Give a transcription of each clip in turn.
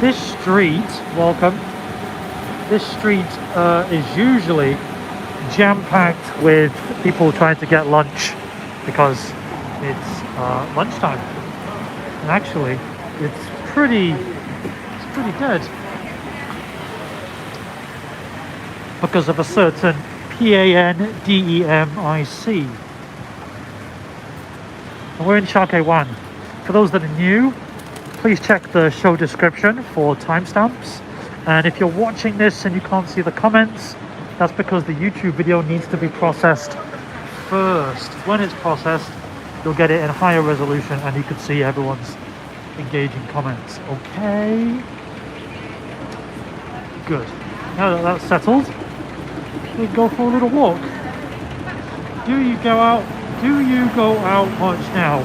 This street, welcome. This street is usually jam-packed with people trying to get lunch because it's lunchtime. And actually, it's pretty dead because of a certain PANDEMIC. And we're in Shau Kei Wan. For those that are new, please check the show description for timestamps. And if you're watching this and you can't see the comments, that's because the YouTube video needs to be processed first. When it's processed, you'll get it in higher resolution and you can see everyone's engaging comments. Okay. Good. Now that that's settled, we go for a little walk. Do you go out much now?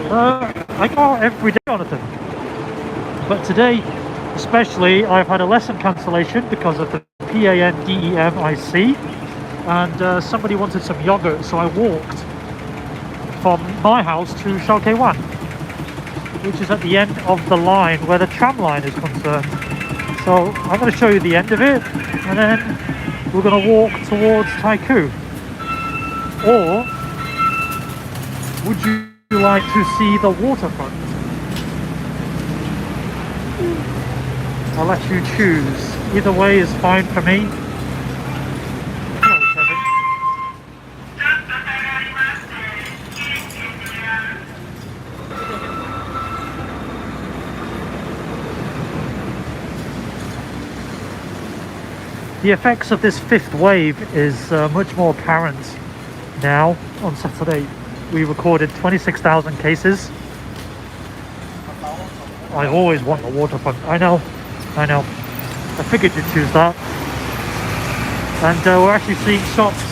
I go out every day, Jonathan. But today, especially, I've had a lesson cancellation because of the PANDEMIC, and somebody wanted some yogurt, so I walked from my house to Shau Kei Wan, which is at the end of the line where the tram line is concerned. So I'm going to show you the end of it, and then we're going to walk towards Taikoo. Or would you like to see the waterfront? I'll let you choose. Either way is fine for me. Hello, Kevin. The effects of this fifth wave is much more apparent now. On Saturday, we recorded 26,000 cases. I always want the waterfront. I know. I figured you'd choose that. And we're actually seeing shops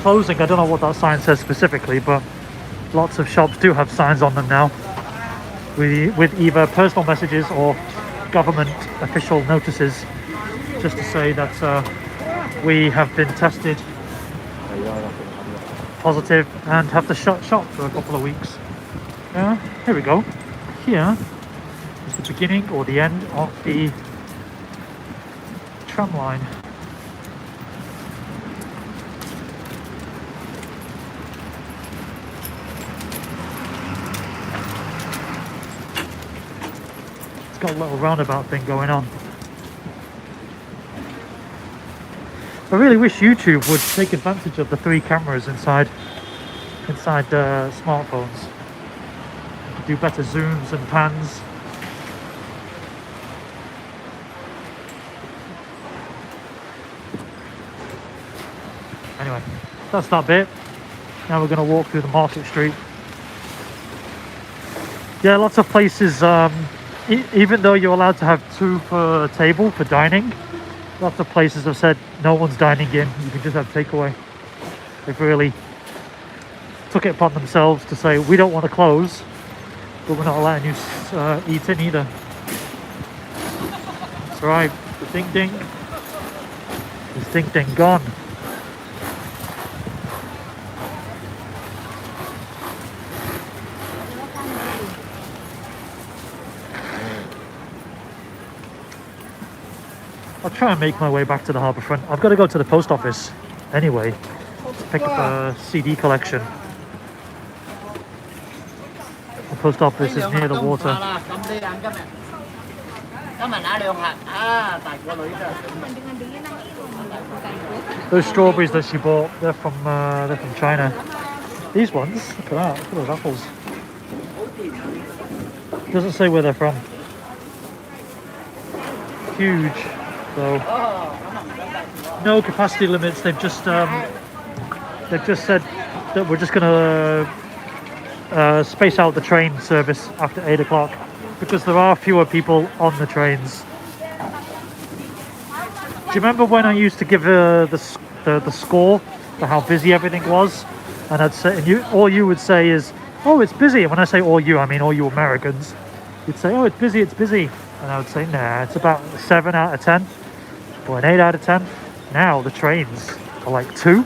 closing. I don't know what that sign says specifically, but lots of shops do have signs on them now with either personal messages or government official notices, just to say that we have been tested positive and have to shut shop for a couple of weeks. Here we go. Here is the beginning or the end of the tram line. It's got a little roundabout thing going on. I really wish YouTube would take advantage of the 3 cameras inside smartphones. You could do better zooms and pans. Anyway, that's that bit. Now we're going to walk through the market street. Yeah, lots of places, even though you're allowed to have 2 per table for dining, lots of places have said no one's dining in, you can just have takeaway. They've really took it upon themselves to say we don't want to close, but we're not allowing you eat in either. That's right, the ding ding is ding ding gone. I'll try and make my way back to the harbour front. I've got to go to the post office anyway to pick up a CD collection. The post office is near the water. Those strawberries that she bought, they're from China. These ones, look at that, look at those apples. Doesn't say where they're from. Huge. So no capacity limits. They've just said that we're just gonna space out the train service after 8 o'clock because there are fewer people on the trains. Do you remember when I used to give the score for how busy everything was, and I'd say, and all you would say is, "Oh, it's busy." And when I say all you, I mean all you Americans. You'd say, "Oh, it's busy, it's busy," and I would say, "Nah, it's about 7 out of 10." Or an 8 out of 10. Now the trains are like 2.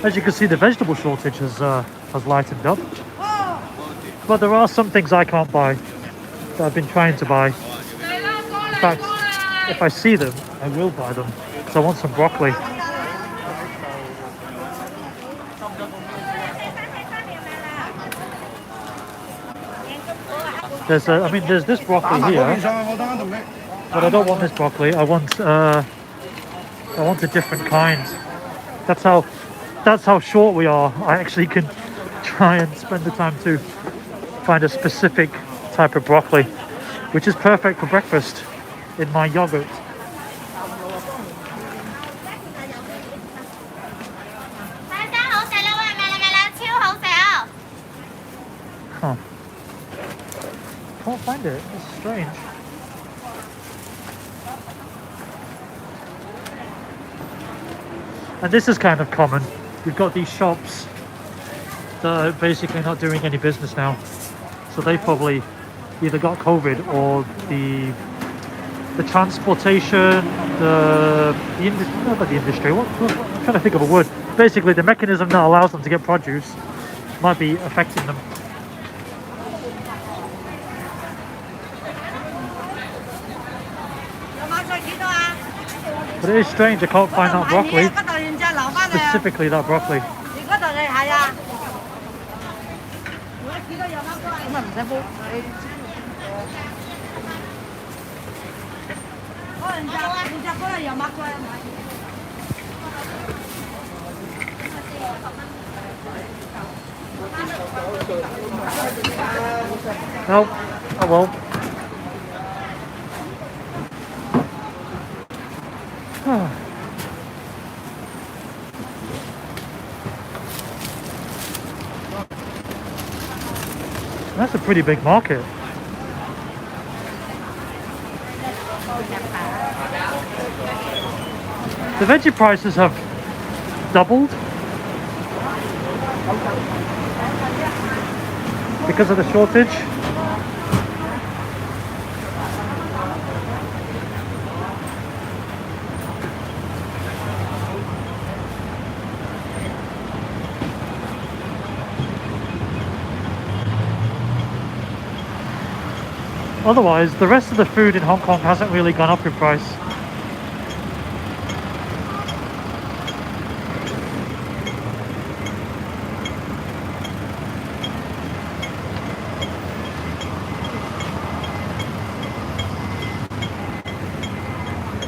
As you can see, the vegetable shortage has lightened up. But there are some things I can't buy that I've been trying to buy. In fact, if I see them, I will buy them. So I want some broccoli. There's this broccoli here, but I don't want this broccoli. I want a different kind. That's how short we are. I actually can try and spend the time to find a specific type of broccoli, which is perfect for breakfast in my yogurt. Huh. Can't find it. It's strange. And this is kind of common. We've got these shops that are basically not doing any business now. So they probably either got COVID or the transportation, the industry, not the industry, I'm trying to think of a word. Basically the mechanism that allows them to get produce might be affecting them. But it is strange, I can't find that broccoli. Specifically that broccoli. No, I won't. That's a pretty big market. The veggie prices have doubled because of the shortage. Otherwise, the rest of the food in Hong Kong hasn't really gone up in price.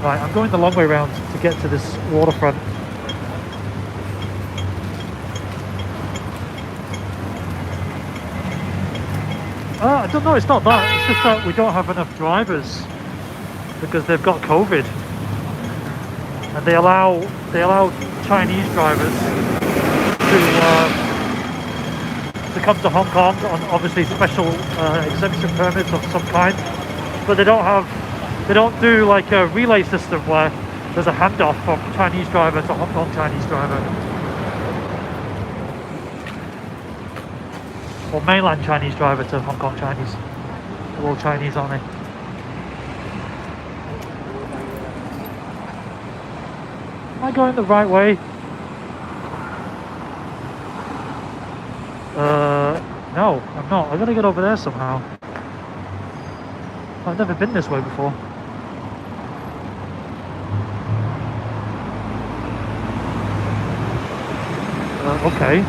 Right, I'm going the long way round to get to this waterfront. I don't know, it's not that. It's just that we don't have enough drivers because they've got COVID. And they allow Chinese drivers to come to Hong Kong on obviously special exemption permits of some kind. But they don't do like a relay system where there's a handoff from Chinese driver to Hong Kong Chinese driver. Or mainland Chinese driver to Hong Kong Chinese. They're all Chinese, aren't they? Am I going the right way? No, I'm not. I'm gonna get over there somehow. I've never been this way before. Okay.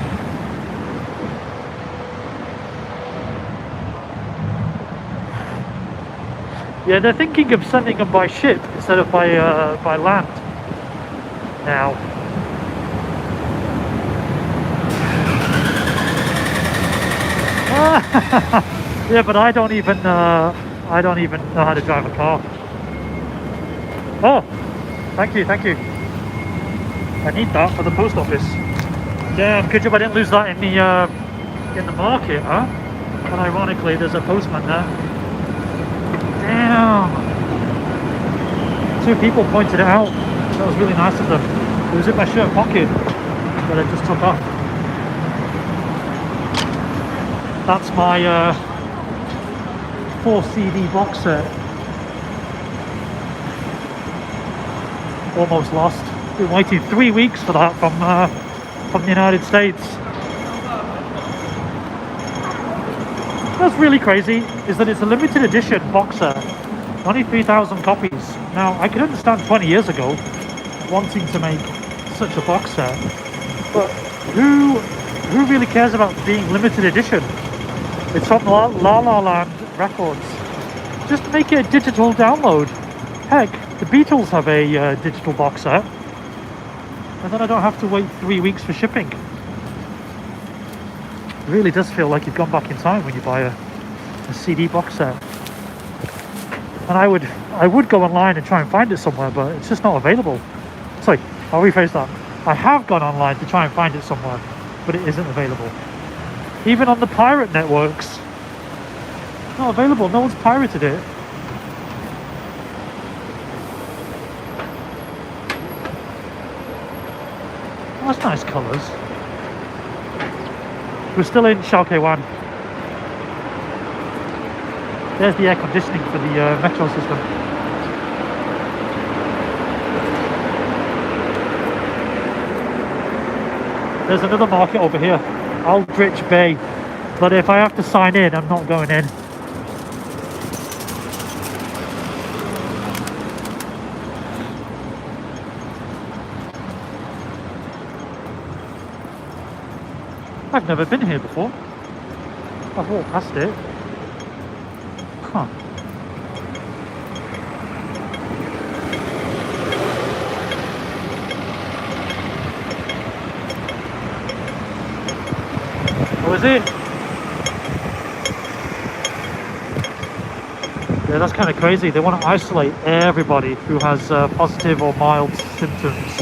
Yeah, they're thinking of sending them by ship instead of by land now. Yeah, but I don't even know how to drive a car. Oh, thank you. I need that for the post office. Damn, good job I didn't lose that in the market, huh? And ironically, there's a postman there. Damn! 2 people pointed it out. That was really nice of them. It was in my shirt pocket that I just took off. That's my 4 CD box set. Almost lost. Been waiting 3 weeks for that from from the United States. What's really crazy is that it's a limited edition box set, only 3,000 copies. Now, I could understand 20 years ago wanting to make such a box set, but who really cares about being limited edition? It's from La La Land Records. Just make it a digital download. Heck, the Beatles have a digital box set, and then I don't have to wait 3 weeks for shipping. It really does feel like you've gone back in time when you buy a CD box set. And I would go online and try and find it somewhere, but it's just not available. Sorry, I'll rephrase that. I have gone online to try and find it somewhere, but it isn't available. Even on the pirate networks, not available. No one's pirated it. Oh, that's nice colours. We're still in Shau Kei Wan. There's the air conditioning for the metro system. There's another market over here, Aldrich Bay, but if I have to sign in, I'm not going in. I've never been here before. I've walked past it. Huh. Oh, is it? Yeah, that's kind of crazy. They want to isolate everybody who has positive or mild symptoms.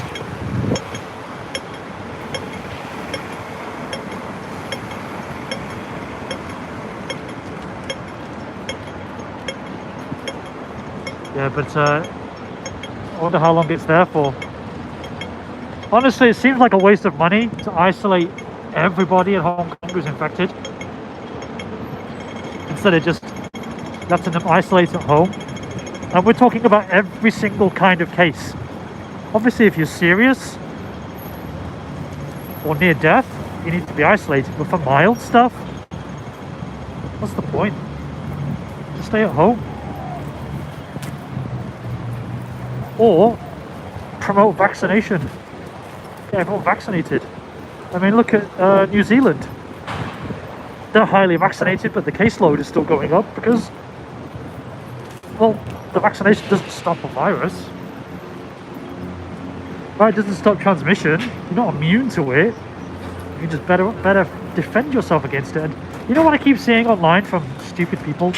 Yeah, but I wonder how long it's there for. Honestly, it seems like a waste of money to isolate everybody in Hong Kong who's infected, instead of just letting them isolate at home. And we're talking about every single kind of case. Obviously, if you're serious or near death, you need to be isolated, but for mild stuff, what's the point? Just stay at home. Or promote vaccination. Get everyone vaccinated. I mean, look at New Zealand. They're highly vaccinated, but the caseload is still going up because, well, the vaccination doesn't stop a virus. Right, it doesn't stop transmission. You're not immune to it. You just better defend yourself against it. And you know what I keep seeing online from stupid people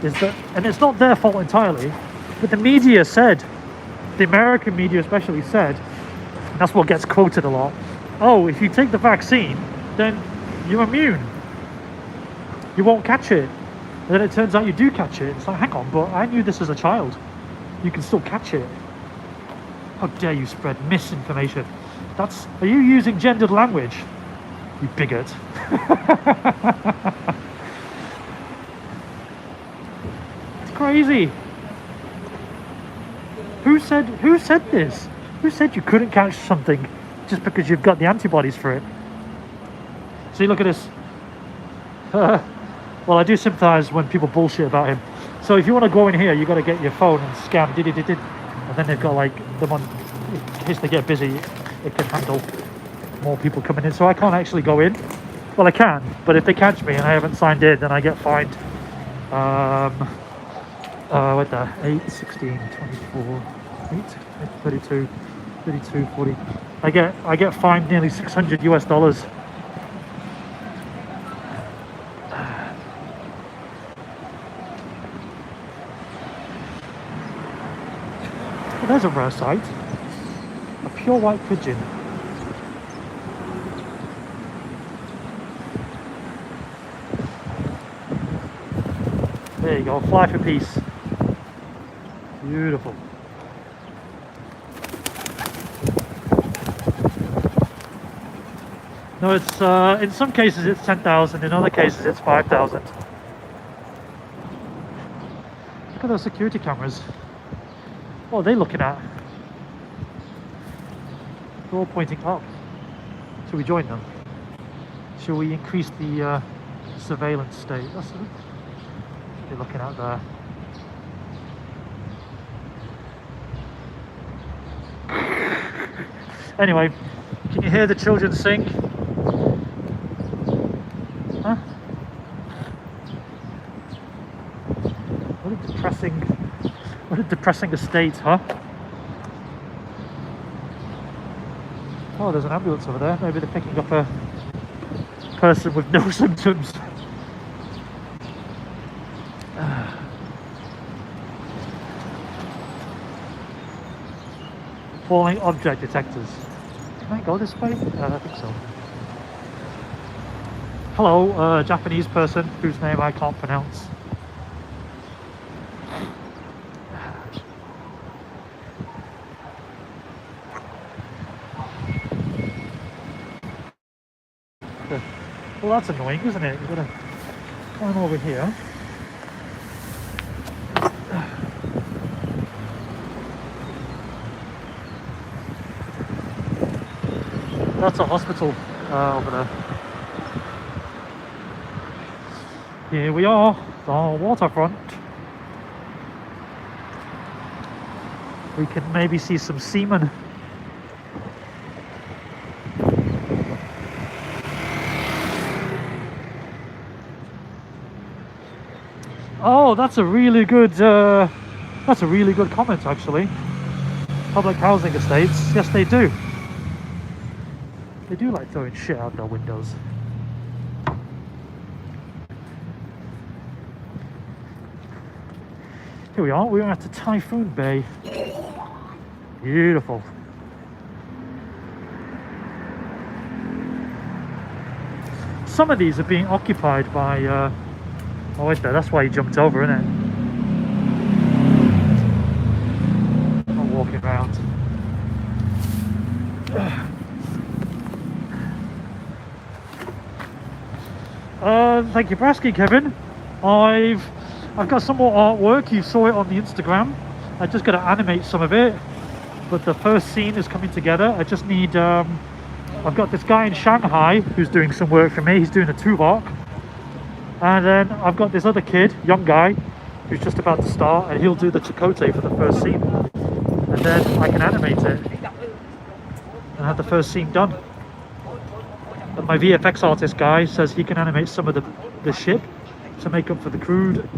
is that, and it's not their fault entirely, but the media said, the American media especially said, and that's what gets quoted a lot, oh, if you take the vaccine, then you're immune. You won't catch it. And then it turns out you do catch it. It's like, hang on, but I knew this as a child. You can still catch it. How dare you spread misinformation? Are you using gendered language? You bigot. It's crazy. Who said this? Who said you couldn't catch something just because you've got the antibodies for it? See, look at this. Well, I do sympathise when people bullshit about him. So if you want to go in here, you got to get your phone and scan, and then they've got like them on, in case they get busy, it can handle more people coming in. So I can't actually go in. Well, I can, but if they catch me and I haven't signed in, then I get fined. What the 8, 16, 24, 8, 32, 32, 40. I get fined nearly $600 US. Well, there's a rare sight. A pure white pigeon. There you go, fly for peace. Beautiful. No, it's in some cases it's 10,000, in other cases it's 5,000. Look at those security cameras. What are they looking at? They're all pointing up. Should we join them? Should we increase the surveillance state? That's what you're looking at there. Anyway, can you hear the children sing? Huh? What a depressing estate, huh? Oh, there's an ambulance over there. Maybe they're picking up a person with no symptoms. Falling object detectors. Can I go this way? I think so. Hello, Japanese person whose name I can't pronounce. Well, that's annoying, isn't it? You've got to climb over here. That's a hospital over there. Here we are, the waterfront. We can maybe see some seamen. Oh, that's a really good comment actually. Public housing estates, yes they do. They do like throwing shit out their windows. Here we are, we're at the Typhoon Bay. Beautiful. Some of these are being occupied by, oh wait there, that's why he jumped over, isn't it? I'm walking around. Thank you for asking, Kevin. I've got some more artwork. You saw it on the Instagram. I just got to animate some of it, but the first scene is coming together. I just need I've got this guy in Shanghai who's doing some work for me. He's doing a tuvok, and then I've got this other kid, young guy, who's just about to start, and he'll do the Chakotay for the first scene, and then I can animate it and have the first scene done. But my VFX artist guy says he can animate some of the ship to make up for the crude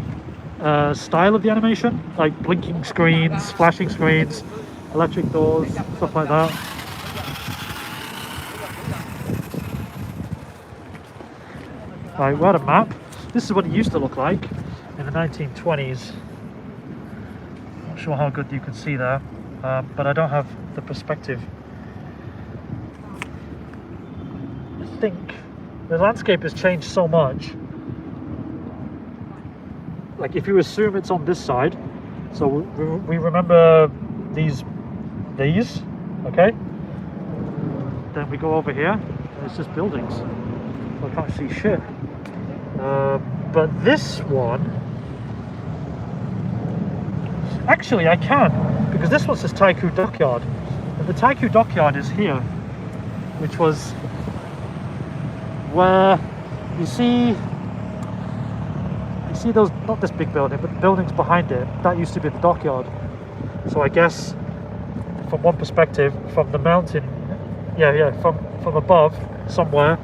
style of the animation, like blinking screens, flashing screens, electric doors, stuff like that. Right, we're at a map. This is what it used to look like in the 1920s. Not sure how good you can see there, but I don't have the perspective. I think the landscape has changed so much. Like if you assume it's on this side, so we remember these, okay? Then we go over here, and it's just buildings. So I can't see shit. But this one, actually I can, because this one says Taiku Dockyard, and the Taiku Dockyard is here, which was where you see those, not this big building, but the buildings behind it, that used to be the dockyard. So I guess from one perspective, from the mountain, from above somewhere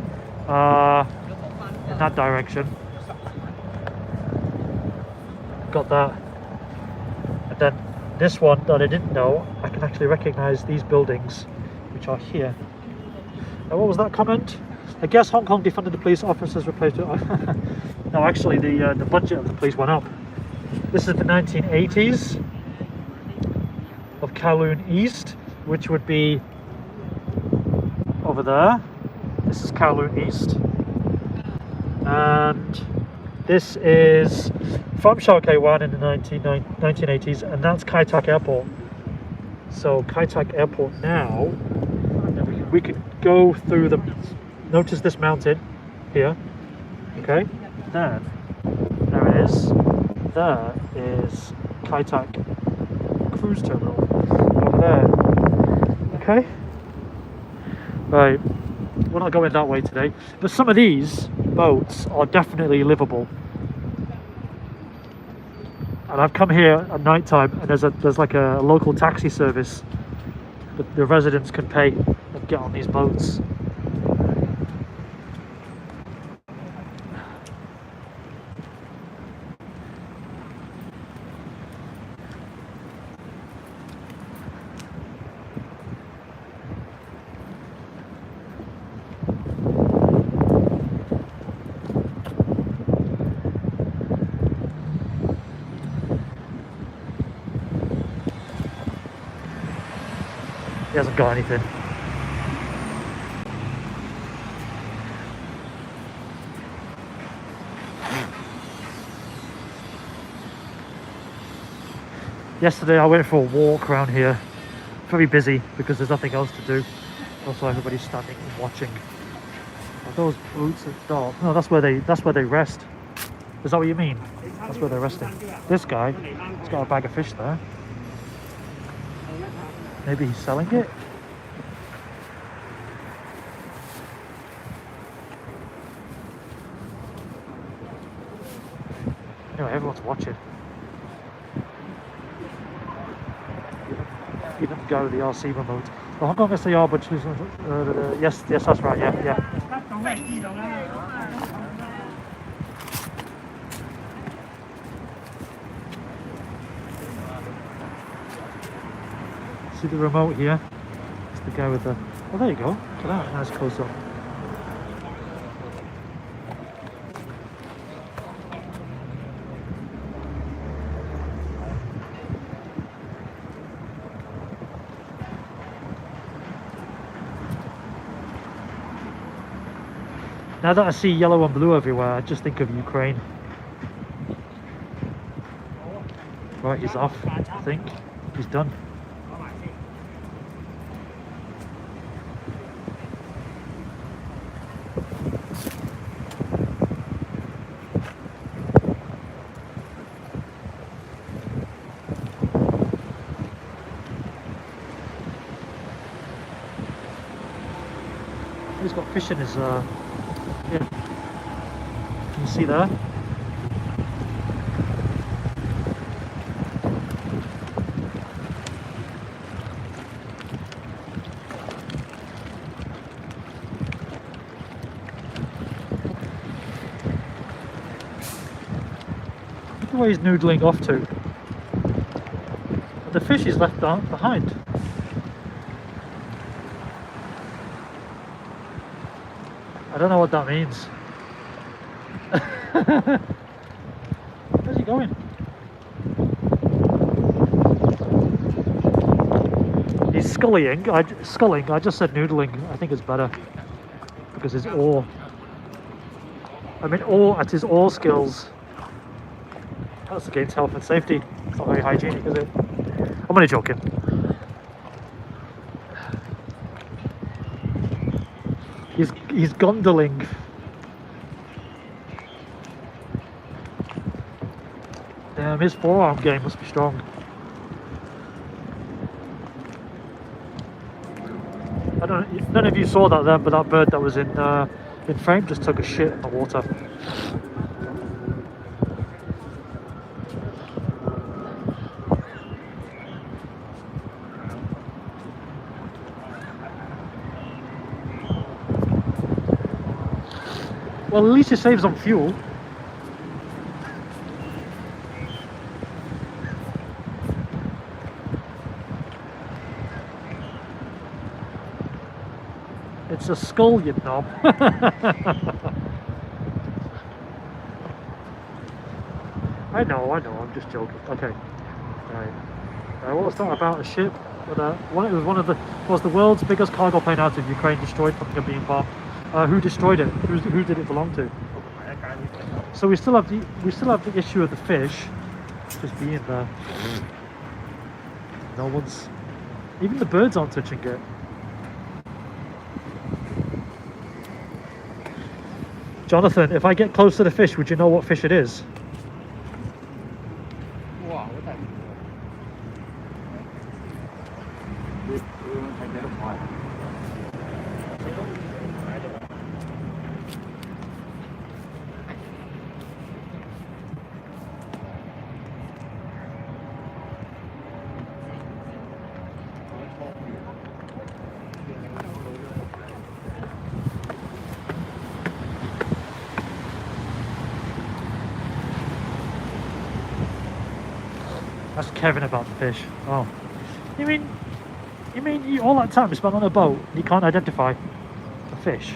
in that direction, got that. And then this one that I didn't know, I can actually recognize these buildings which are here. Now what was that comment? I guess Hong Kong defunded the police, officers replaced it. No, actually the budget of the police went up. This is the 1980s of Kowloon East, which would be over there. This is Kowloon East. And this is from Shau Kei Wan in the 1980s, and that's Kai Tak Airport. So Kai Tak Airport now, and we could go through the, notice this mountain here, okay? Then, there it is. There is Kai Tak Cruise Terminal over there. Okay? Right. we're not going that way today. But some of these boats are definitely livable. And I've come here at night time, and there's like a local taxi service that the residents can pay and get on these boats. He hasn't got anything. Yesterday I went for a walk around here. Very busy because there's nothing else to do. Also everybody's standing and watching. Are those boats at dark? No, that's where they rest. Is that what you mean? That's where they're resting. This guy, he's got a bag of fish there. Maybe he's selling it? Anyway, everyone's watching. Even the guy with the RC remote. Oh, Hong Kong SAR, but yes, that's right, yeah. See the remote here? It's the guy with the... Oh, there you go. Look at that, nice close up. Now that I see yellow and blue everywhere, I just think of Ukraine. Right, he's off, I think. He's done. He's got fish in his yeah. Can you see there? Look at where he's noodling off to. And the fish is left behind. I don't know what that means. Where's he going? He's sculling. I just said noodling. I think it's better because his oar. I mean, at his oar skills. That's against health and safety. It's not very hygienic, is it? I'm only joking. He's gondoling. Damn, his forearm game must be strong. I don't know if you saw that then, but that bird that was in frame just took a shit in the water. Well, at least it saves on fuel. It's a skull, you knob. I know, I'm just joking. Okay. Right. What was that about a ship? But, it was the world's biggest cargo plane out of Ukraine destroyed from a being bomb. Who destroyed it? Who did it belong to? So we still have the issue of the fish just being there. No one's, even the birds aren't touching it. Jonathan, if I get close to the fish, would you know what fish it is? Ask Kevin about the fish. Oh, you mean all that time you spent on a boat and you can't identify a fish?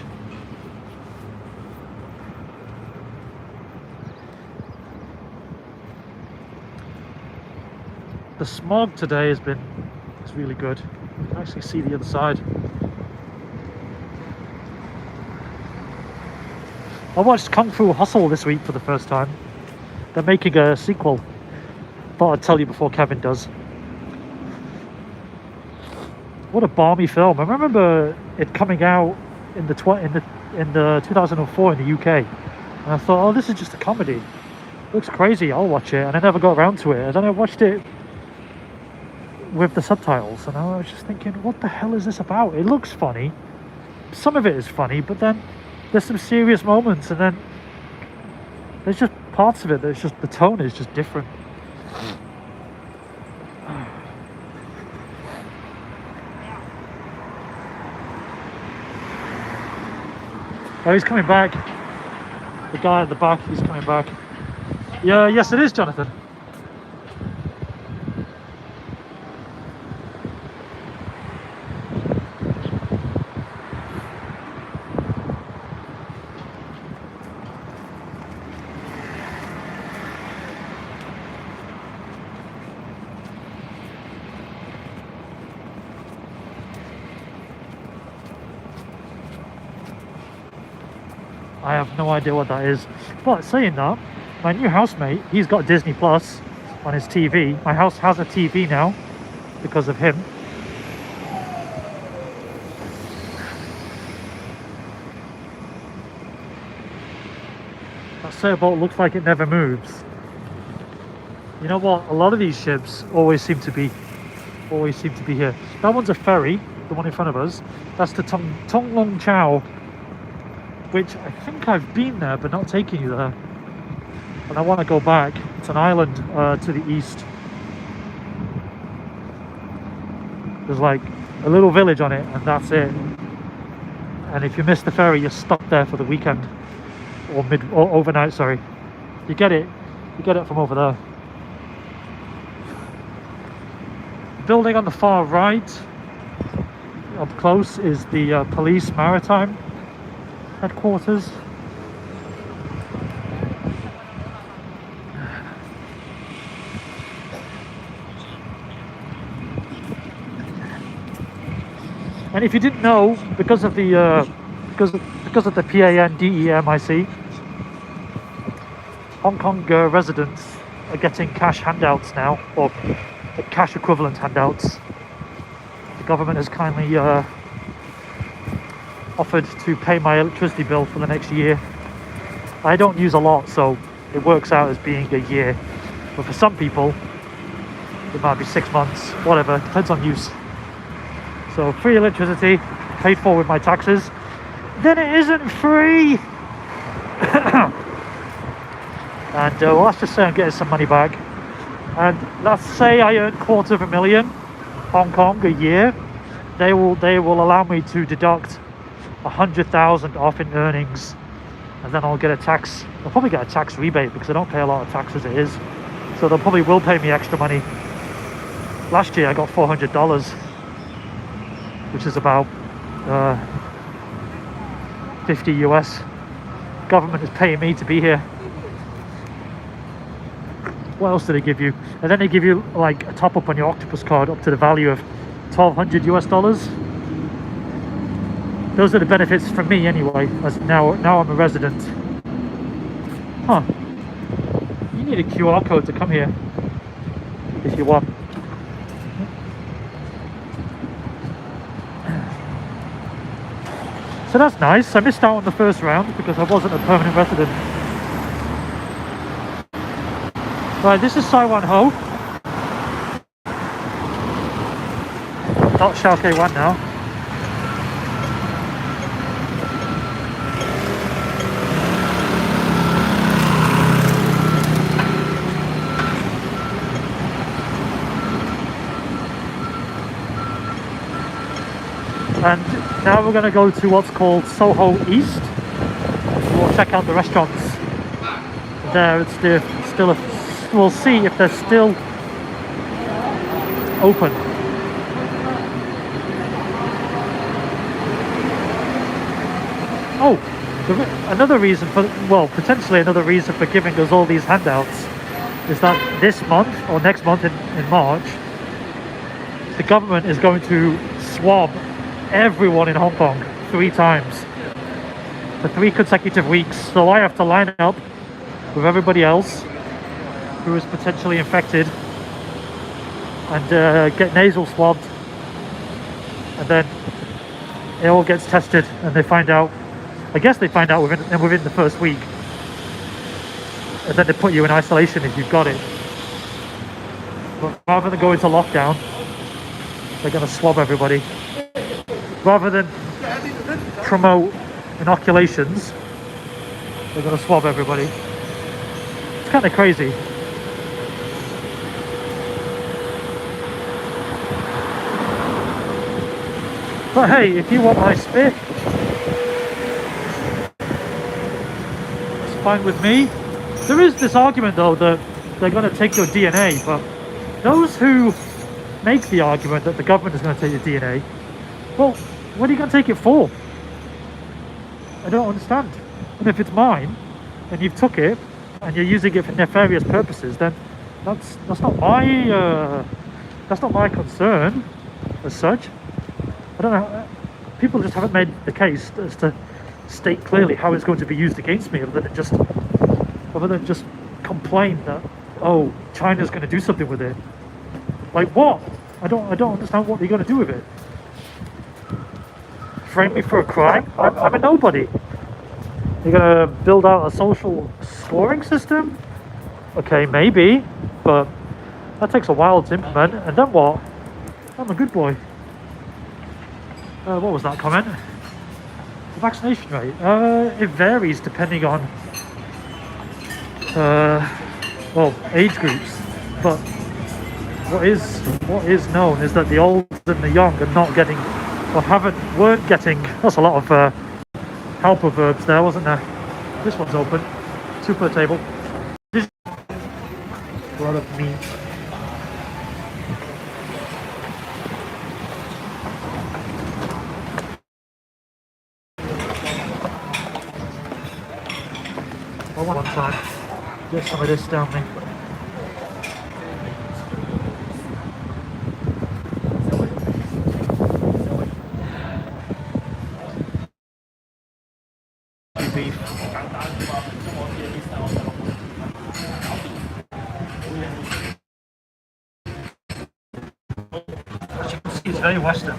The smog today is really good. You can actually see the other side. I watched Kung Fu Hustle this week for the first time. They're making a sequel. Thought I'd tell you before Kevin does. What a balmy film! I remember it coming out in the 2004 in the UK, and I thought, oh, this is just a comedy. Looks crazy. I'll watch it, and I never got around to it. And then I watched it with the subtitles, and I was just thinking, what the hell is this about? It looks funny. Some of it is funny, but then there's some serious moments, and then there's just parts of it that's just, the tone is just different. Oh, he's coming back. The guy at the back, he's coming back. Yeah, yes it is, Jonathan. I have no idea what that is. But saying that, my new housemate, he's got Disney Plus on his TV. My house has a TV now because of him. That sailboat looks like it never moves. You know what? A lot of these ships always seem to be here. That one's a ferry, the one in front of us. That's the Tong Long Chau, which I think I've been there but not taken you there, and I want to go back. It's an island to the east. There's like a little village on it, and that's it. And if you miss the ferry, you're stuck there for the weekend or overnight. Sorry, you get it from over there. The building on the far right, up close, is the police maritime headquarters. And if you didn't know, because of the PANDEMIC, Hong Kong residents are getting cash handouts now, or cash equivalent handouts. The government has kindly offered to pay my electricity bill for the next year. I don't use a lot, so it works out as being a year, but for some people it might be 6 months, whatever, depends on use. So free electricity, paid for with my taxes. Then it isn't free. And well, let's just say I'm getting some money back, and let's say I earn $250,000 Hong Kong a year. They will allow me to deduct 100,000 off in earnings, and then I'll get a tax. I'll probably get a tax rebate because I don't pay a lot of tax as it is, so they probably will pay me extra money. Last year I got $400, which is about 50 US. Government is paying me to be here. What else do they give you? And then they give you like a top up on your octopus card up to the value of $1,200 US. Those are the benefits for me anyway, as now I'm a resident. Huh. You need a QR code to come here if you want. So that's nice. I missed out on the first round because I wasn't a permanent resident. Right, this is Sai Wan Ho. Not Shau Kei Wan now. And now we're going to go to what's called Soho East. We'll check out the restaurants there. It's still we'll see if there's still open. Oh, another reason for, well, potentially another reason for giving us all these handouts is that this month or next month in March, the government is going to swab everyone in Hong Kong 3 times for 3 consecutive weeks. So I have to line up with everybody else who is potentially infected and get nasal swabbed, and then it all gets tested and they find out, I guess they find out within the first week, and then they put you in isolation if you've got it. But rather than go into lockdown, they're going to swab everybody. Rather than promote inoculations, they're going to swab everybody. It's kind of crazy. But hey, if you want my spit, it's fine with me. There is this argument though that they're going to take your DNA, but those who make the argument that the government is going to take your DNA, well, what are you going to take it for? I don't understand. And if it's mine, and you've took it, and you're using it for nefarious purposes, then that's not my concern as such. I don't know. People just haven't made the case as to state clearly how it's going to be used against me, other than just complain that, oh, China's going to do something with it. Like what? I don't understand what they're going to do with it. Frame me for a crime? I'm a nobody. You're going to build out a social scoring system? Okay, maybe, but that takes a while to implement. And then what? I'm a good boy. What was that comment? The vaccination rate? It varies depending on well, age groups. But what is known is that the old and the young are not getting, or weren't getting. That's a lot of helper verbs there, wasn't there? This one's open. 2 per table. A lot of meat. One time, get some of this down me. Beef. As you can see, it's very Western.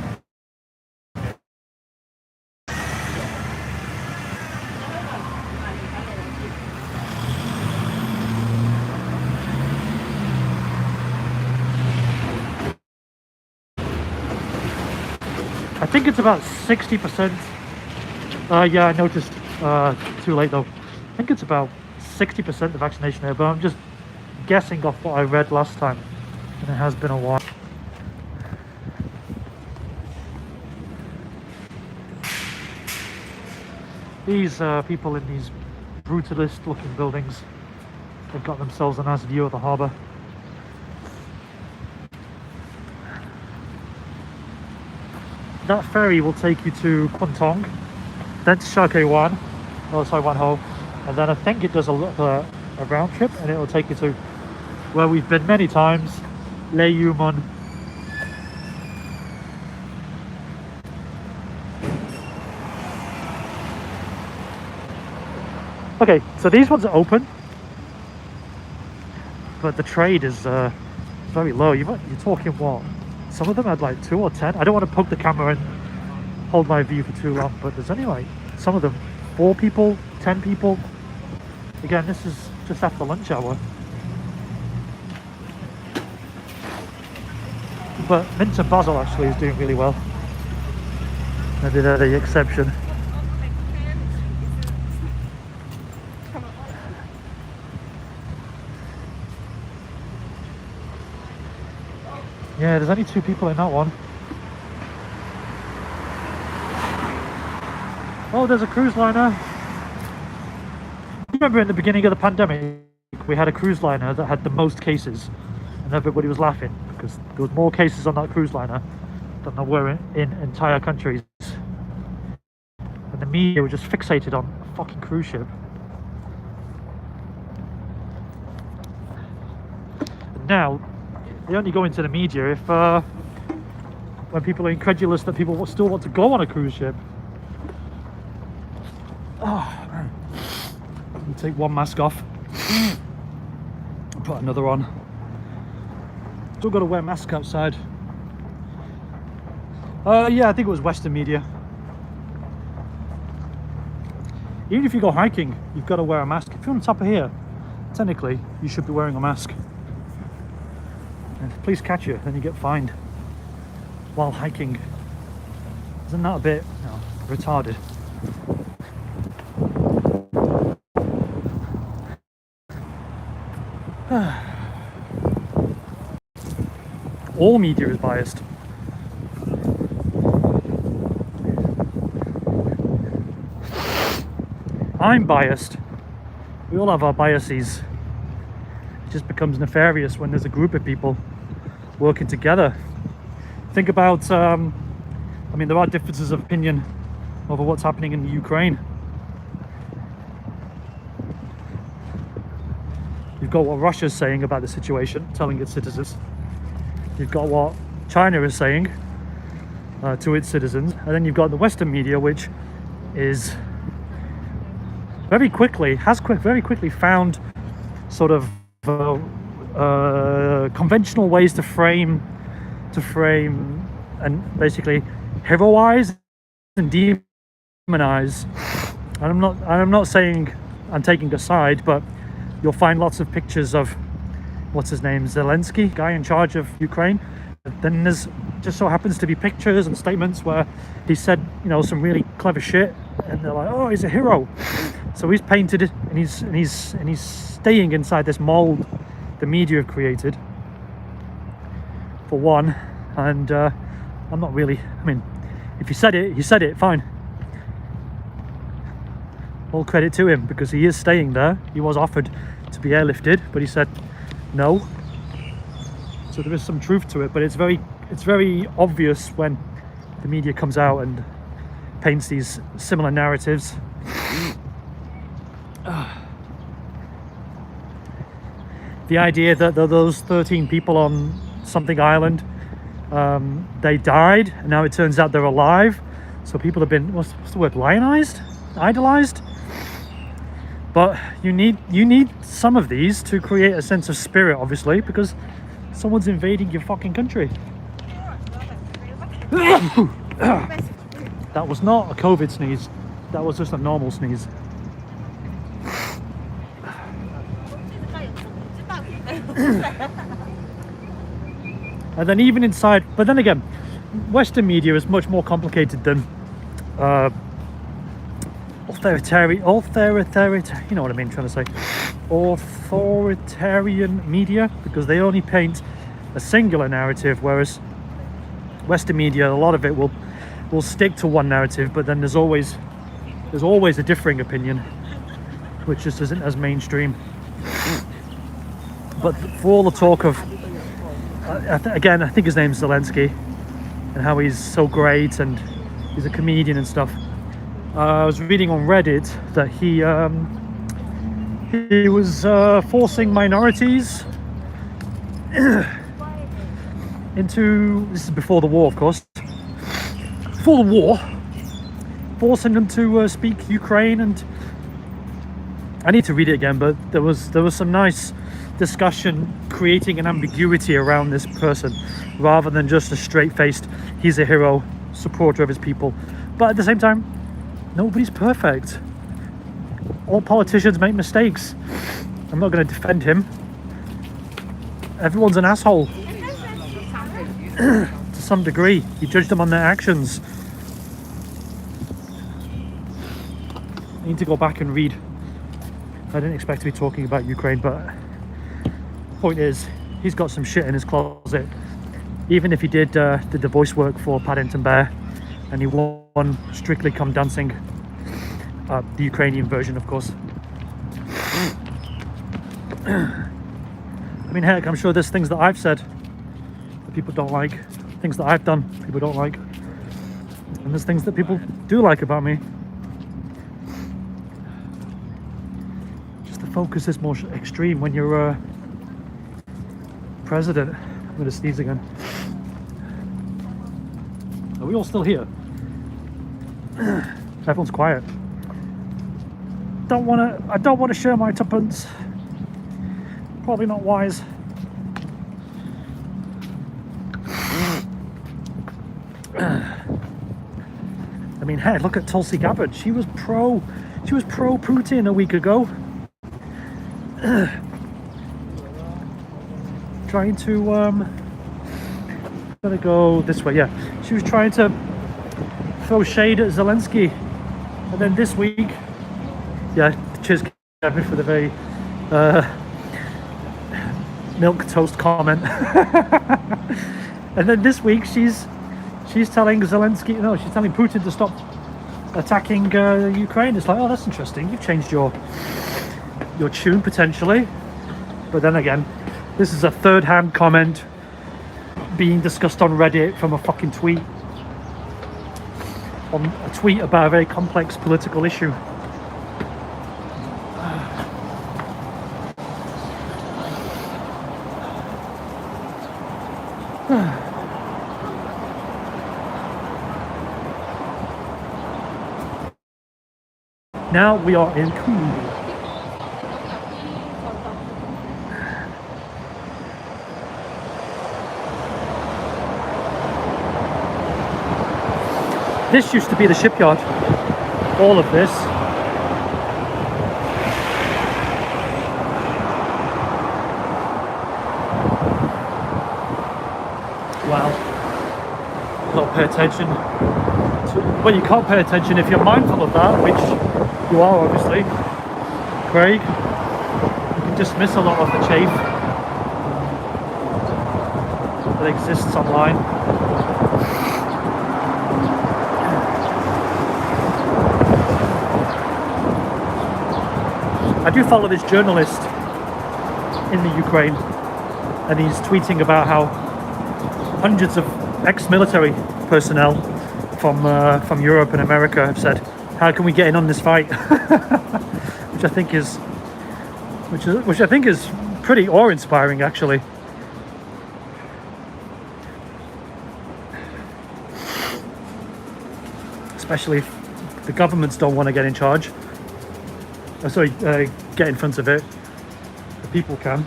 I think it's about 60%. Yeah, I noticed. Too late though. I think it's about 60% the vaccination rate, but I'm just guessing off what I read last time, and it has been a while. These people in these brutalist looking buildings, they've got themselves a nice view of the harbour. That ferry will take you to Kwantong, then to Shau Kei Wan, Wan Ho, and then I think it does a round trip, and it will take you to where we've been many times, Le Yumon. Okay, so these ones are open, but the trade is very low. You're talking what? Some of them had like 2 or 10. I don't want to poke the camera and hold my view for too long, but there's only like some of them 4 people, 10 people. Again, this is just after lunch hour. But Mint and Basil actually is doing really well. Maybe they're the exception. Yeah, there's only 2 people in that one. Oh, there's a cruise liner. Remember in the beginning of the pandemic, we had a cruise liner that had the most cases. And and everybody was laughing because there was more cases on that cruise liner than there were in entire countries, and the media were just fixated on a fucking cruise ship. And now they only go into the media if when people are incredulous that people still want to go on a cruise ship. Oh, let me take one mask off, put another on. Still got to wear a mask outside. Yeah, I think it was Western media. Even if you go hiking, you've got to wear a mask. If you're on top of here, technically, you should be wearing a mask. And if police catch you, then you get fined while hiking. Isn't that a bit retarded? All media is biased. I'm biased. We all have our biases. It just becomes nefarious when there's a group of people working together. Think about, I mean, there are differences of opinion over what's happening in the Ukraine. You've got what Russia's saying about the situation, telling its citizens. You've got what China is saying to its citizens. And then you've got the Western media, which is very quickly found sort of conventional ways to frame and basically heroize and demonize. And I'm not saying I'm taking a side, but you'll find lots of pictures of what's his name, Zelensky, guy in charge of Ukraine. Then there's just so happens to be pictures and statements where he said, you know, some really clever shit, and they're like, oh, he's a hero. So he's painted it, and he's staying inside this mold the media have created, for one. And I'm not really, I mean, if he said it, fine. All credit to him, because he is staying there. He was offered to be airlifted, but he said no. So there is some truth to it, but it's very obvious when the media comes out and paints these similar narratives. The idea that those 13 people on something island, they died, and now it turns out they're alive. So people have been, what's the word, lionized, idolized. But you need some of these to create a sense of spirit, obviously, because someone's invading your fucking country. That was not a COVID sneeze. That was just a normal sneeze. And then even inside, but then again, Western media is much more complicated than authoritarian, you know what I mean, trying to say, authoritarian media, because they only paint a singular narrative, whereas Western media, a lot of it will stick to one narrative, but then there's always a differing opinion, which just isn't as mainstream. But for all the talk of, again, I think his name's Zelensky, and how he's so great and he's a comedian and stuff. I was reading on Reddit that he was forcing minorities into, this is before the war, of course, before the war, forcing them to speak Ukraine. And I need to read it again, but there was some nice discussion creating an ambiguity around this person, rather than just a straight-faced, he's a hero, supporter of his people. But at the same time, nobody's perfect. All politicians make mistakes. I'm not going to defend him. Everyone's an asshole to some degree. You judge them on their actions. I need to go back and read. I didn't expect to be talking about Ukraine, but the point is, he's got some shit in his closet. Even if he did the voice work for Paddington Bear, and he won Strictly Come Dancing, the Ukrainian version, of course. I mean, heck, I'm sure there's things that I've said that people don't like, things that I've done people don't like, and there's things that people do like about me. Just the focus is more extreme when you're president. I'm gonna sneeze again. Are we all still here? Everyone's quiet. I don't want to share my tuppence. Probably not wise. I mean, hey, look at Tulsi Gabbard. She was pro Putin a week ago. Trying to gonna go this way. Yeah, she was trying to throw shade at Zelensky, and then this week, yeah, cheers Kevin for the very milk toast comment. And then this week she's telling Zelensky, no, she's telling Putin to stop attacking Ukraine. It's like, oh, that's interesting. You've changed your tune potentially. But then again, this is a third-hand comment being discussed on Reddit from a fucking tweet. On a tweet about a very complex political issue. Now we are in Cool. This used to be the shipyard, all of this. Wow. Not pay attention to, well, you can't pay attention if you're mindful of that, which you are obviously, Craig. You can dismiss a lot of the chafe that exists online. I do follow this journalist in the Ukraine, and he's tweeting about how hundreds of ex-military personnel from Europe and America have said, "How can we get in on this fight?" which I think is pretty awe-inspiring, actually. Especially if the governments don't want to get in charge. Get in front of it. The people can.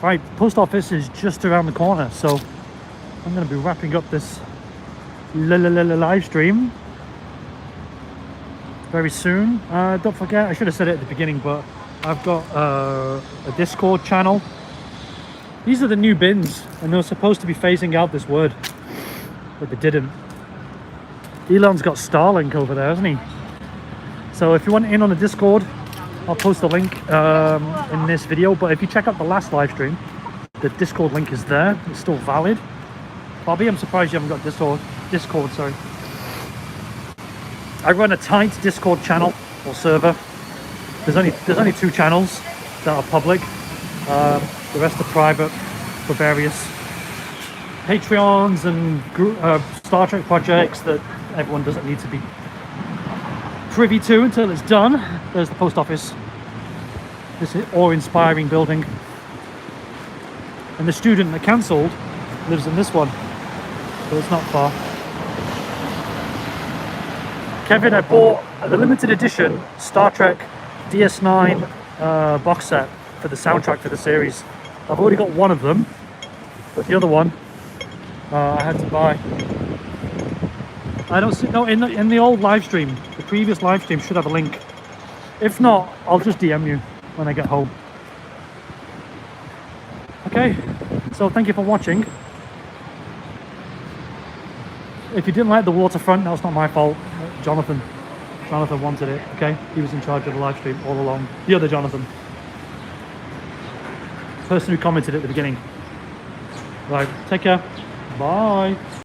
Right, post office is just around the corner, so I'm going to be wrapping up this live stream very soon. Don't forget, I should have said it at the beginning, but I've got a Discord channel. These are the new bins, and they were supposed to be phasing out this word, but they didn't. Elon's got Starlink over there, hasn't he? So if you want in on the Discord, I'll post the link in this video. But if you check out the last live stream, the Discord link is there. It's still valid. Bobby, I'm surprised you haven't got Discord, sorry. I run a tight Discord channel or server. There's only 2 channels that are public. The rest are private for various Patreons and Star Trek projects that everyone doesn't need to be privy to until it's done. There's the post office. This awe-inspiring building. And the student that cancelled lives in this one, so it's not far. Kevin, I bought the limited edition Star Trek DS9 box set for the soundtrack for the series. I've already got one of them, but the other one I had to buy. I don't see, no, in the old live stream, the previous live stream should have a link. If not, I'll just DM you when I get home. Okay, so thank you for watching. If you didn't like the waterfront, that's not my fault. Jonathan wanted it, okay? He was in charge of the live stream all along. The other Jonathan. The person who commented at the beginning. Right, take care. Bye.